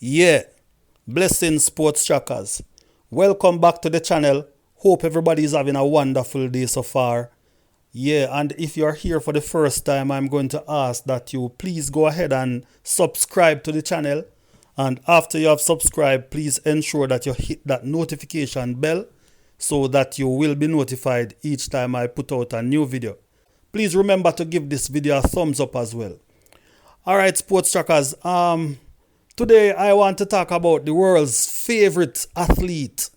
Yeah, blessings sports trackers. Welcome back to the channel. Hope everybody is having a wonderful day so far. Yeah, and if you're here for the first time, I'm going to ask that you please go ahead and subscribe to the channel. And after you have subscribed, please ensure that you hit that notification bell so that you will be notified each time I put out a new video. Please remember to give this video a thumbs up as well. Alright, sports trackers. Today I want to talk about the world's favorite athlete,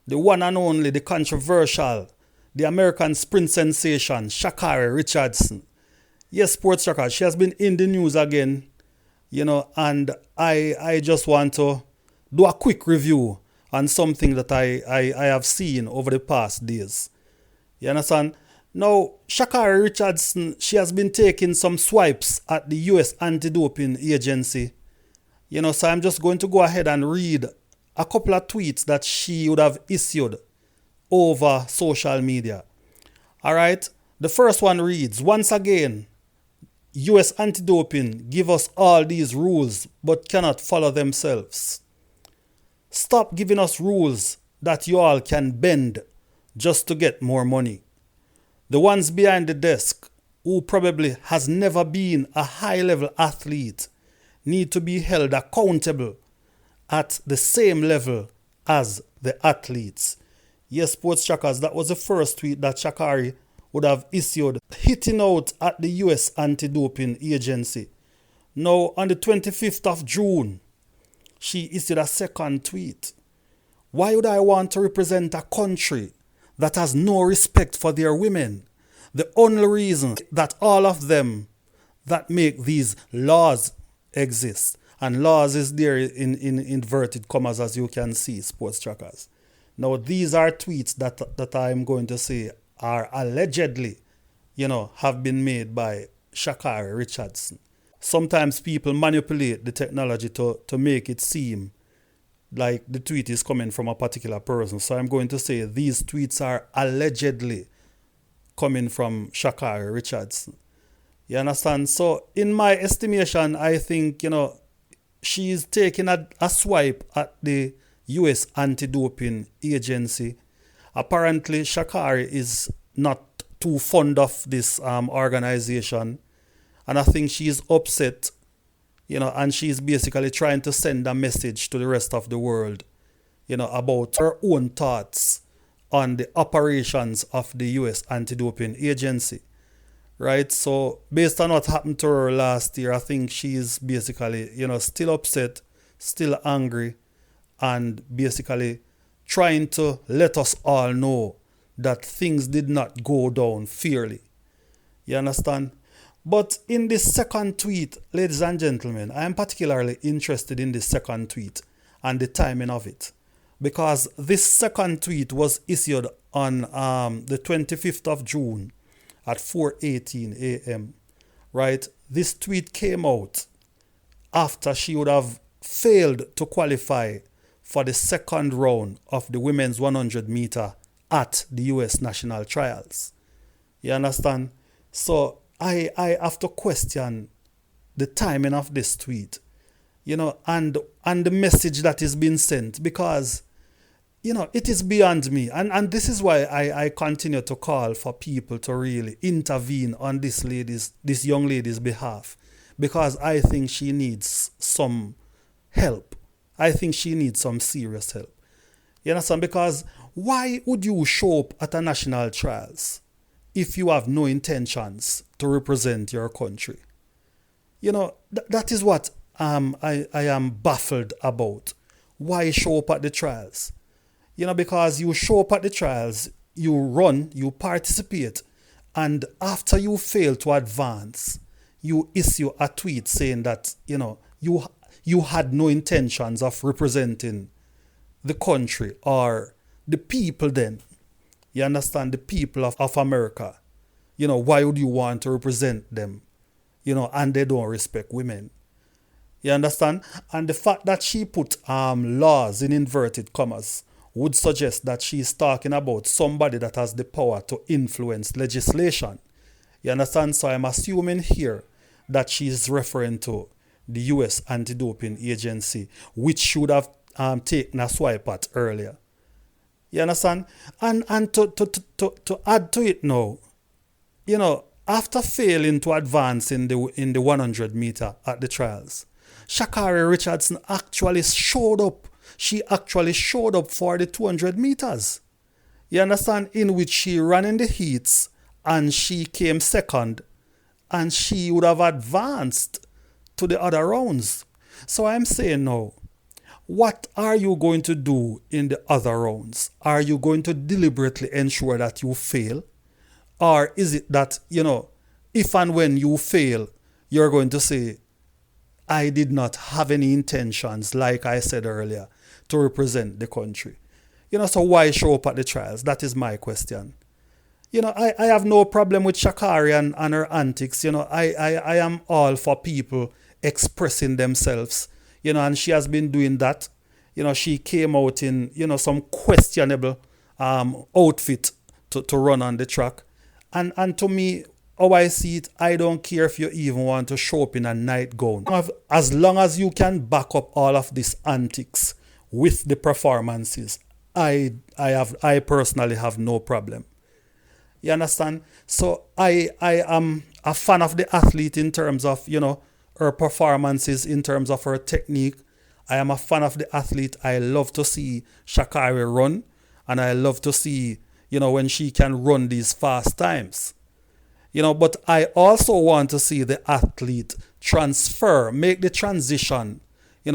the one and only, the controversial, the American sprint sensation, Sha'Carri Richardson. Yes, sports trackers, she has been in the news again, and I just want to do a quick review on something that I have seen over the past days. You understand? Now, Sha'Carri Richardson, she has been taking some swipes at the US Anti-Doping Agency. So I'm just going to go ahead and read a couple of tweets that she would have issued over social media. All right. The first one reads, once again, US Anti-Doping give us all these rules but cannot follow themselves. Stop giving us rules that you all can bend just to get more money. The ones behind the desk who probably has never been a high-level athlete need to be held accountable at the same level as the athletes. Yes, sports trackers, that was the first tweet that Shakari would have issued, hitting out at the US Anti-Doping Agency. Now, on the 25th of June, she issued a second tweet. Why would I want to represent a country that has no respect for their women? The only reason that all of them that make these laws exist, and laws is there in inverted commas, as you can see, sports trackers. Now, these are tweets that I'm going to say are allegedly, have been made by Sha'Carri Richardson. Sometimes people manipulate the technology to make it seem like the tweet is coming from a particular person. So I'm going to say these tweets are allegedly coming from Sha'Carri Richardson. You understand? So in my estimation, I think, she's taking a swipe at the US Anti-Doping Agency. Apparently, Sha'Carri is not too fond of this organization. And I think she's upset, and she's basically trying to send a message to the rest of the world, about her own thoughts on the operations of the US Anti-Doping Agency. Right, so based on what happened to her last year, I think she's basically, still upset, still angry, and basically trying to let us all know that things did not go down fairly. You understand? But in this second tweet, ladies and gentlemen, I am particularly interested in this second tweet and the timing of it, because this second tweet was issued on the 25th of June. At 4:18 a.m. Right? This tweet came out after she would have failed to qualify for the second round of the women's 100 meter at the US national trials. You understand? So I have to question the timing of this tweet, and the message that is being sent, because it is beyond me. And this is why I continue to call for people to really intervene on this young lady's behalf. Because I think she needs some help. I think she needs some serious help. You understand? Because why would you show up at a national trials if you have no intentions to represent your country? That is what I am baffled about. Why show up at the trials? Because you show up at the trials, you run, you participate, and after you fail to advance, you issue a tweet saying that, you had no intentions of representing the country or the people then. You understand? The people of America. Why would you want to represent them? And they don't respect women. You understand? And the fact that she put laws in inverted commas would suggest that she's talking about somebody that has the power to influence legislation. You understand? So I'm assuming here that she's referring to the US Anti-Doping Agency, which should have taken a swipe at earlier. You understand? And to add to it now, after failing to advance in the 100 meter at the trials, Sha'Carri Richardson actually showed up. She actually showed up for the 200 meters. You understand? In which she ran in the heats and she came second, and she would have advanced to the other rounds. So I'm saying now, what are you going to do in the other rounds? Are you going to deliberately ensure that you fail? Or is it that, if and when you fail, you're going to say, I did not have any intentions, like I said earlier, to represent the country? So why show up at the trials? That is my question. I have no problem with Sha'Carri and her antics. I am all for people expressing themselves, and she has been doing that. She came out in, some questionable outfit to run on the track. And to me, how I see it, I don't care if you even want to show up in a nightgown. As long as you can back up all of these antics with the performances, I personally have no problem. You understand? So I am a fan of the athlete in terms of, her performances, in terms of her technique. I am a fan of the athlete. I love to see Sha'Carri run, and I love to see, when she can run these fast times. But I also want to see the athlete make the transition,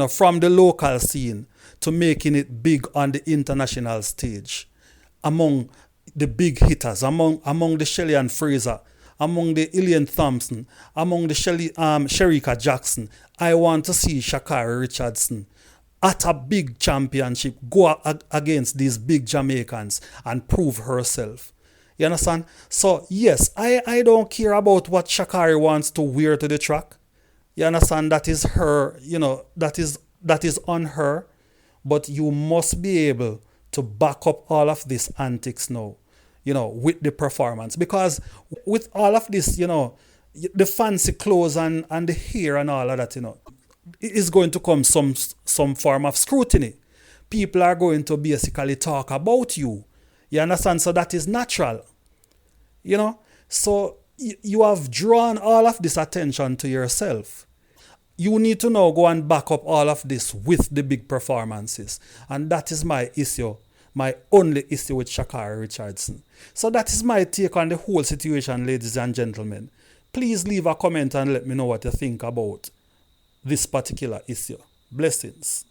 from the local scene to making it big on the international stage, among the big hitters, among the Shelley and Fraser, among the Ilian Thompson, among the Shericka Jackson. I want to see Sha'Carri Richardson at a big championship go against these big Jamaicans and prove herself. You understand? So yes, I don't care about what Sha'Carri wants to wear to the track. You understand? That is her, that is on her. But you must be able to back up all of these antics now, with the performance. Because with all of this, the fancy clothes and the hair and all of that, it is going to come some form of scrutiny. People are going to basically talk about you. You understand? So that is natural. So you have drawn all of this attention to yourself. You need to now go and back up all of this with the big performances. And that is my issue, my only issue with Sha'Carri Richardson. So that is my take on the whole situation, ladies and gentlemen. Please leave a comment and let me know what you think about this particular issue. Blessings.